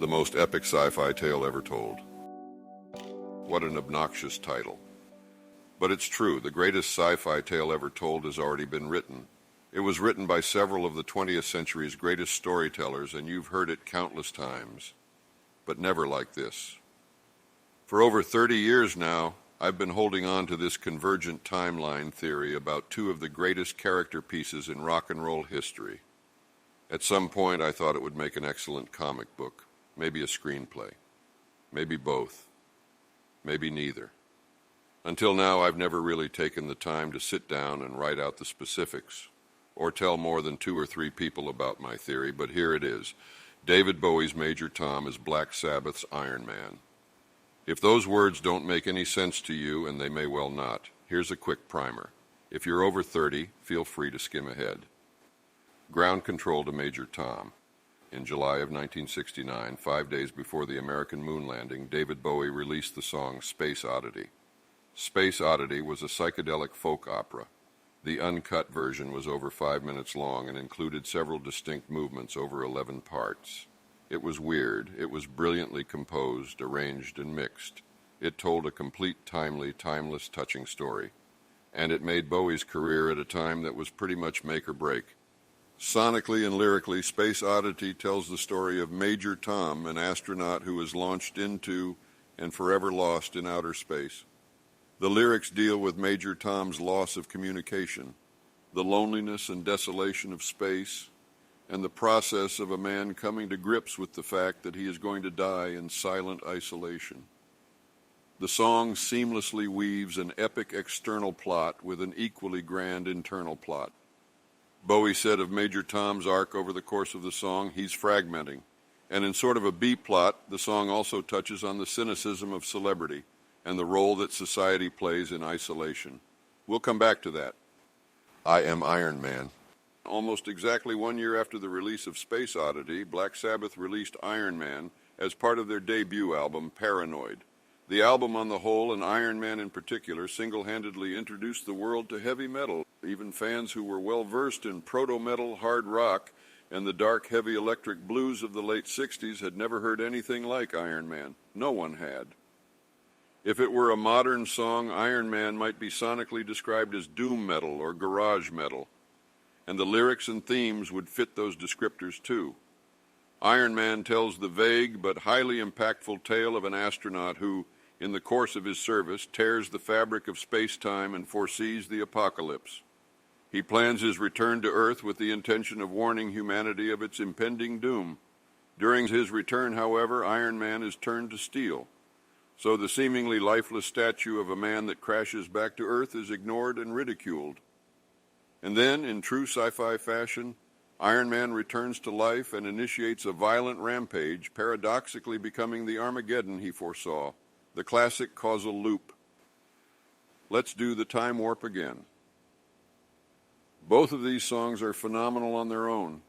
the most epic sci-fi tale ever told. What an obnoxious title. But it's true, the greatest sci-fi tale ever told has already been written. It was written by several of the 20th century's greatest storytellers, and you've heard it countless times, but never like this. For over 30 years now, I've been holding on to this convergent timeline theory about two of the greatest character pieces in rock and roll history. At some point, I thought it would make an excellent comic book, maybe a screenplay, maybe both, maybe neither. Until now, I've never really taken the time to sit down and write out the specifics or tell more than 2 or 3 people about my theory, but here it is. David Bowie's Major Tom is Black Sabbath's Iron Man. If those words don't make any sense to you, and they may well not, here's a quick primer. If you're over 30, feel free to skim ahead. Ground control to Major Tom. In July of 1969, 5 days before the American moon landing, David Bowie released the song Space Oddity. Space Oddity was a psychedelic folk opera. The uncut version was over 5 minutes long and included several distinct movements over 11 parts. It was weird. It was brilliantly composed, arranged, and mixed. It told a complete, timely, timeless, touching story. And it made Bowie's career at a time that was pretty much make or break. Sonically and lyrically, Space Oddity tells the story of Major Tom, an astronaut who is launched into and forever lost in outer space. The lyrics deal with Major Tom's loss of communication, the loneliness and desolation of space, and the process of a man coming to grips with the fact that he is going to die in silent isolation. The song seamlessly weaves an epic external plot with an equally grand internal plot. Bowie said of Major Tom's arc over the course of the song, he's fragmenting. And in sort of a B-plot, the song also touches on the cynicism of celebrity and the role that society plays in isolation. We'll come back to that. I Am Iron Man. Almost exactly 1 year after the release of Space Oddity, Black Sabbath released Iron Man as part of their debut album, Paranoid. The album on the whole, and Iron Man in particular, single-handedly introduced the world to heavy metal. Even fans who were well-versed in proto-metal, hard rock, and the dark, heavy electric blues of the late 60s had never heard anything like Iron Man. No one had. If it were a modern song, Iron Man might be sonically described as doom metal or garage metal, and the lyrics and themes would fit those descriptors too. Iron Man tells the vague but highly impactful tale of an astronaut who, in the course of his service, tears the fabric of space-time and foresees the apocalypse. He plans his return to Earth with the intention of warning humanity of its impending doom. During his return, however, Iron Man is turned to steel. So the seemingly lifeless statue of a man that crashes back to Earth is ignored and ridiculed. And then, in true sci-fi fashion, Iron Man returns to life and initiates a violent rampage, paradoxically becoming the Armageddon he foresaw, the classic causal loop. Let's do the time warp again. Both of these songs are phenomenal on their own.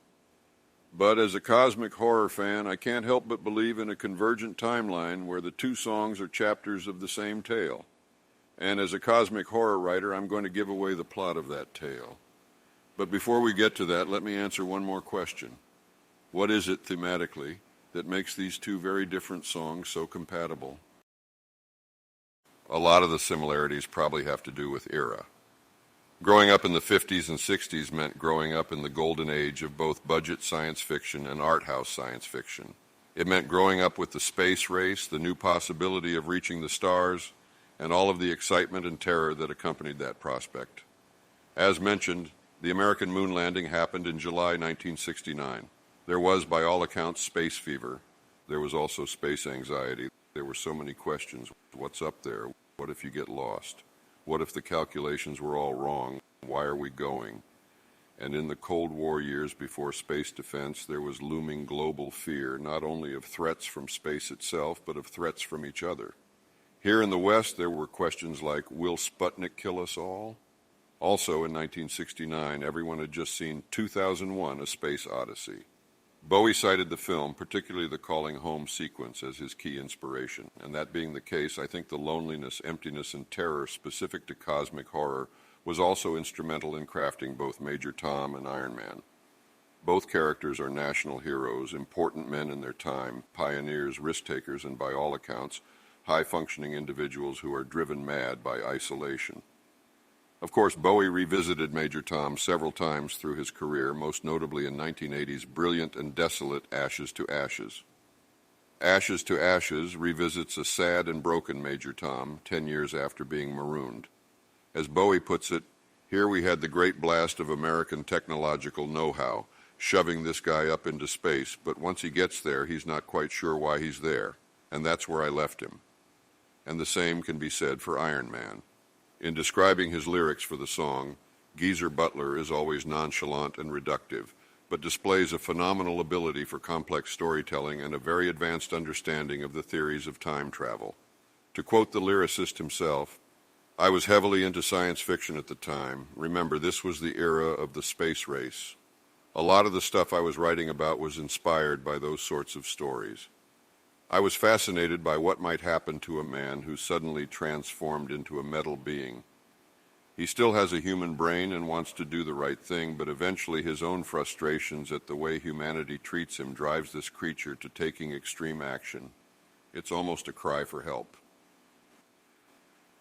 But as a cosmic horror fan, I can't help but believe in a convergent timeline where the two songs are chapters of the same tale. And as a cosmic horror writer, I'm going to give away the plot of that tale. But before we get to that, let me answer one more question. What is it thematically that makes these two very different songs so compatible? A lot of the similarities probably have to do with era. Growing up in the 50s and 60s meant growing up in the golden age of both budget science fiction and art house science fiction. It meant growing up with the space race, the new possibility of reaching the stars, and all of the excitement and terror that accompanied that prospect. As mentioned, the American moon landing happened in July 1969. There was, by all accounts, space fever. There was also space anxiety. There were so many questions. What's up there? What if you get lost? What if the calculations were all wrong? Why are we going? And in the Cold War years before space defense, there was looming global fear, not only of threats from space itself, but of threats from each other. Here in the West, there were questions like, will Sputnik kill us all? Also in 1969, everyone had just seen 2001: A Space Odyssey. Bowie cited the film, particularly the calling home sequence, as his key inspiration. And that being the case, I think the loneliness, emptiness, and terror specific to cosmic horror was also instrumental in crafting both Major Tom and Iron Man. Both characters are national heroes, important men in their time, pioneers, risk-takers, and by all accounts, high-functioning individuals who are driven mad by isolation. Of course, Bowie revisited Major Tom several times through his career, most notably in 1980's brilliant and desolate Ashes to Ashes. Ashes to Ashes revisits a sad and broken Major Tom 10 years after being marooned. As Bowie puts it, here we had the great blast of American technological know-how, shoving this guy up into space, but once he gets there, he's not quite sure why he's there, and that's where I left him. And the same can be said for Iron Man. In describing his lyrics for the song, Geezer Butler is always nonchalant and reductive, but displays a phenomenal ability for complex storytelling and a very advanced understanding of the theories of time travel. To quote the lyricist himself, "I was heavily into science fiction at the time. Remember, this was the era of the space race. A lot of the stuff I was writing about was inspired by those sorts of stories. I was fascinated by what might happen to a man who suddenly transformed into a metal being. He still has a human brain and wants to do the right thing, but eventually his own frustrations at the way humanity treats him drives this creature to taking extreme action. It's almost a cry for help."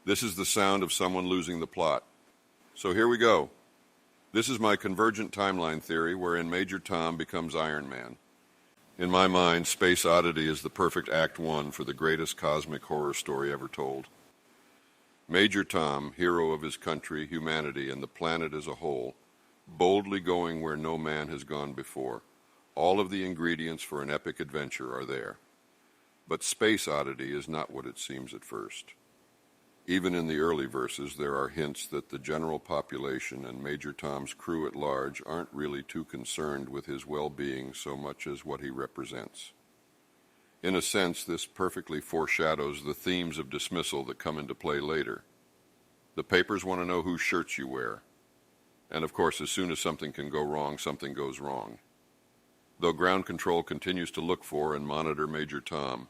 This is the sound of someone losing the plot. So here we go. This is my convergent timeline theory wherein Major Tom becomes Iron Man. In my mind, Space Oddity is the perfect Act 1 for the greatest cosmic horror story ever told. Major Tom, hero of his country, humanity, and the planet as a whole, boldly going where no man has gone before. All of the ingredients for an epic adventure are there. But Space Oddity is not what it seems at first. Even in the early verses, there are hints that the general population and Major Tom's crew at large aren't really too concerned with his well-being so much as what he represents. In a sense, this perfectly foreshadows the themes of dismissal that come into play later. The papers want to know whose shirts you wear. And of course, as soon as something can go wrong, something goes wrong. Though ground control continues to look for and monitor Major Tom,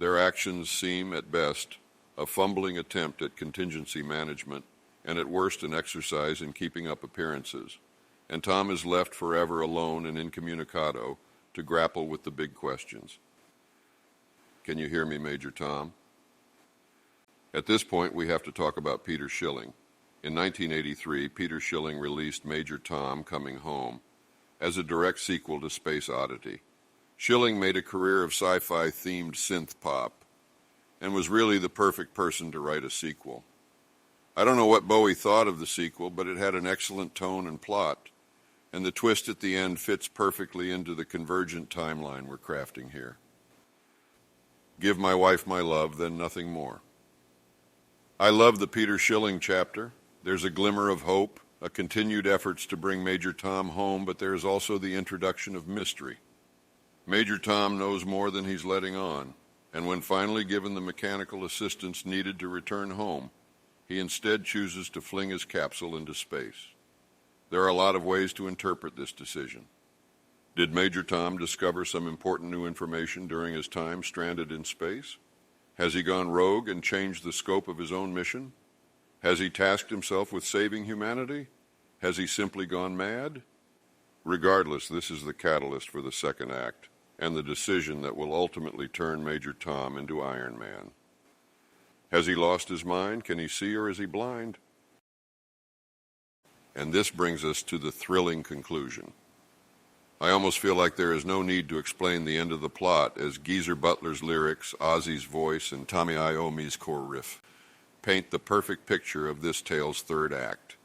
their actions seem, at best, a fumbling attempt at contingency management, and at worst an exercise in keeping up appearances, and Tom is left forever alone and incommunicado to grapple with the big questions. Can you hear me, Major Tom? At this point, we have to talk about Peter Schilling. In 1983, Peter Schilling released Major Tom Coming Home as a direct sequel to Space Oddity. Schilling made a career of sci-fi themed synth pop, and was really the perfect person to write a sequel. I don't know what Bowie thought of the sequel, but it had an excellent tone and plot, and the twist at the end fits perfectly into the convergent timeline we're crafting here. Give my wife my love, then nothing more. I love the Peter Schilling chapter. There's a glimmer of hope, a continued efforts to bring Major Tom home, but there is also the introduction of mystery. Major Tom knows more than he's letting on, and when finally given the mechanical assistance needed to return home, he instead chooses to fling his capsule into space. There are a lot of ways to interpret this decision. Did Major Tom discover some important new information during his time stranded in space? Has he gone rogue and changed the scope of his own mission? Has he tasked himself with saving humanity? Has he simply gone mad? Regardless, this is the catalyst for the second act, and the decision that will ultimately turn Major Tom into Iron Man. Has he lost his mind? Can he see, or is he blind? And this brings us to the thrilling conclusion. I almost feel like there is no need to explain the end of the plot, as Geezer Butler's lyrics, Ozzy's voice, and Tommy Iommi's core riff paint the perfect picture of this tale's third act.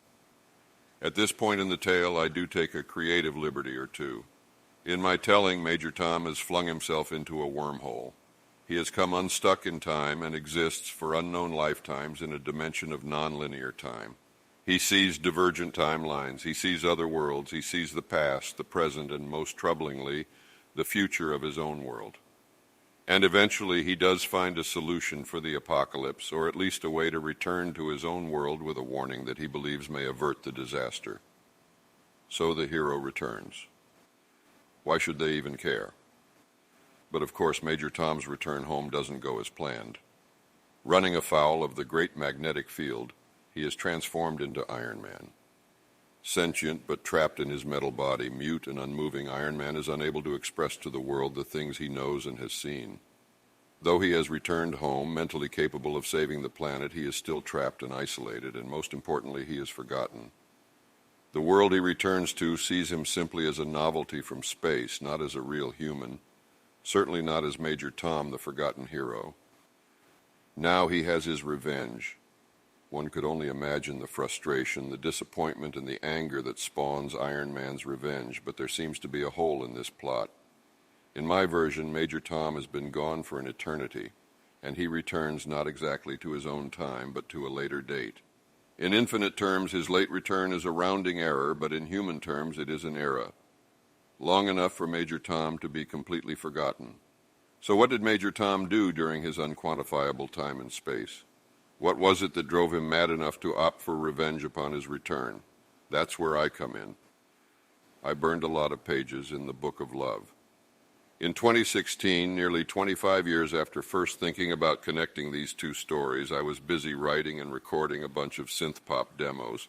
At this point in the tale, I do take a creative liberty or two. In my telling, Major Tom has flung himself into a wormhole. He has come unstuck in time and exists for unknown lifetimes in a dimension of nonlinear time. He sees divergent timelines, he sees other worlds, he sees the past, the present, and most troublingly, the future of his own world. And eventually he does find a solution for the apocalypse, or at least a way to return to his own world with a warning that he believes may avert the disaster. So the hero returns. Why should they even care? But of course, Major Tom's return home doesn't go as planned. Running afoul of the great magnetic field, he is transformed into Iron Man. Sentient but trapped in his metal body, mute and unmoving, Iron Man is unable to express to the world the things he knows and has seen. Though he has returned home, mentally capable of saving the planet, he is still trapped and isolated, and most importantly, he is forgotten. The world he returns to sees him simply as a novelty from space, not as a real human, certainly not as Major Tom, the forgotten hero. Now he has his revenge. One could only imagine the frustration, the disappointment, and the anger that spawns Iron Man's revenge, but there seems to be a hole in this plot. In my version, Major Tom has been gone for an eternity, and he returns not exactly to his own time, but to a later date. In infinite terms, his late return is a rounding error, but in human terms, it is an era. Long enough for Major Tom to be completely forgotten. So what did Major Tom do during his unquantifiable time and space? What was it that drove him mad enough to opt for revenge upon his return? That's where I come in. I burned a lot of pages in the Book of Love. In 2016, nearly 25 years after first thinking about connecting these two stories, I was busy writing and recording a bunch of synth-pop demos,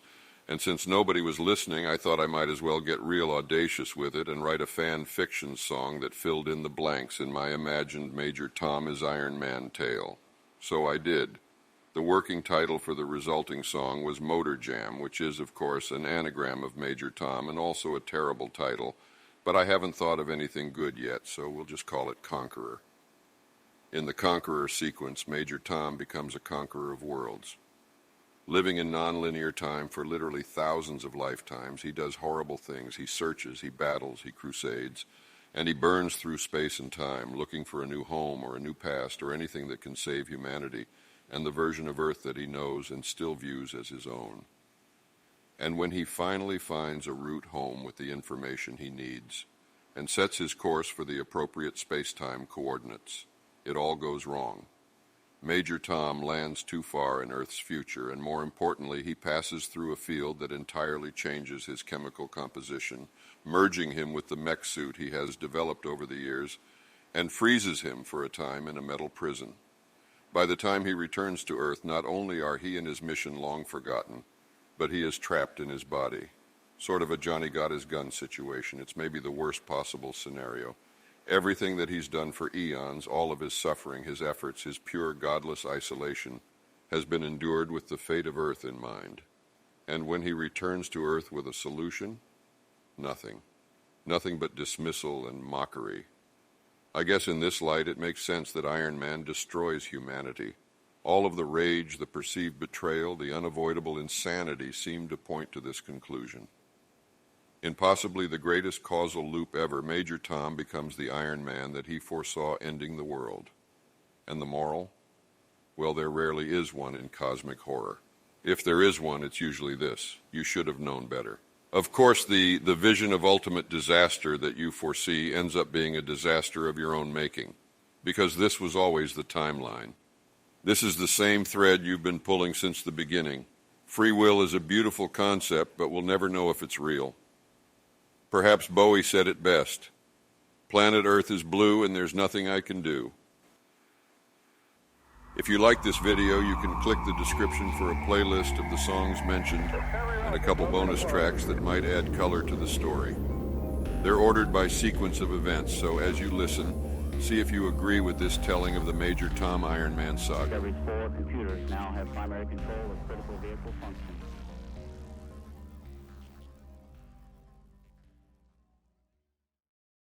and since nobody was listening, I thought I might as well get real audacious with it and write a fan fiction song that filled in the blanks in my imagined Major Tom is Iron Man tale. So I did. The working title for the resulting song was Motor Jam, which is, of course, an anagram of Major Tom and also a terrible title, but I haven't thought of anything good yet, so we'll just call it Conqueror. In the Conqueror sequence, Major Tom becomes a conqueror of worlds. Living in nonlinear time for literally thousands of lifetimes, he does horrible things. He searches, he battles, he crusades, and he burns through space and time, looking for a new home or a new past or anything that can save humanity and the version of Earth that he knows and still views as his own. And when he finally finds a route home with the information he needs and sets his course for the appropriate space-time coordinates, it all goes wrong. Major Tom lands too far in Earth's future, and more importantly, he passes through a field that entirely changes his chemical composition, merging him with the mech suit he has developed over the years, and freezes him for a time in a metal prison. By the time he returns to Earth, not only are he and his mission long forgotten, but he is trapped in his body. Sort of a Johnny got his gun situation. It's maybe the worst possible scenario. Everything that he's done for eons, all of his suffering, his efforts, his pure godless isolation, has been endured with the fate of Earth in mind. And when he returns to Earth with a solution, nothing. Nothing but dismissal and mockery. I guess in this light it makes sense that Iron Man destroys humanity. All of the rage, the perceived betrayal, the unavoidable insanity seem to point to this conclusion. In possibly the greatest causal loop ever, Major Tom becomes the Iron Man that he foresaw ending the world. And the moral? Well, there rarely is one in cosmic horror. If there is one, it's usually this: you should have known better. Of course, the vision of ultimate disaster that you foresee ends up being a disaster of your own making, because this was always the timeline. This is the same thread you've been pulling since the beginning. Free will is a beautiful concept, but we'll never know if it's real. Perhaps Bowie said it best: "Planet Earth is blue and there's nothing I can do." If you like this video, you can click the description for a playlist of the songs mentioned and a couple bonus tracks that might add color to the story. They're ordered by sequence of events, so as you listen, see if you agree with this telling of the Major Tom Iron Man saga. Discovery's 4 computers now have primary control of critical vehicle functions.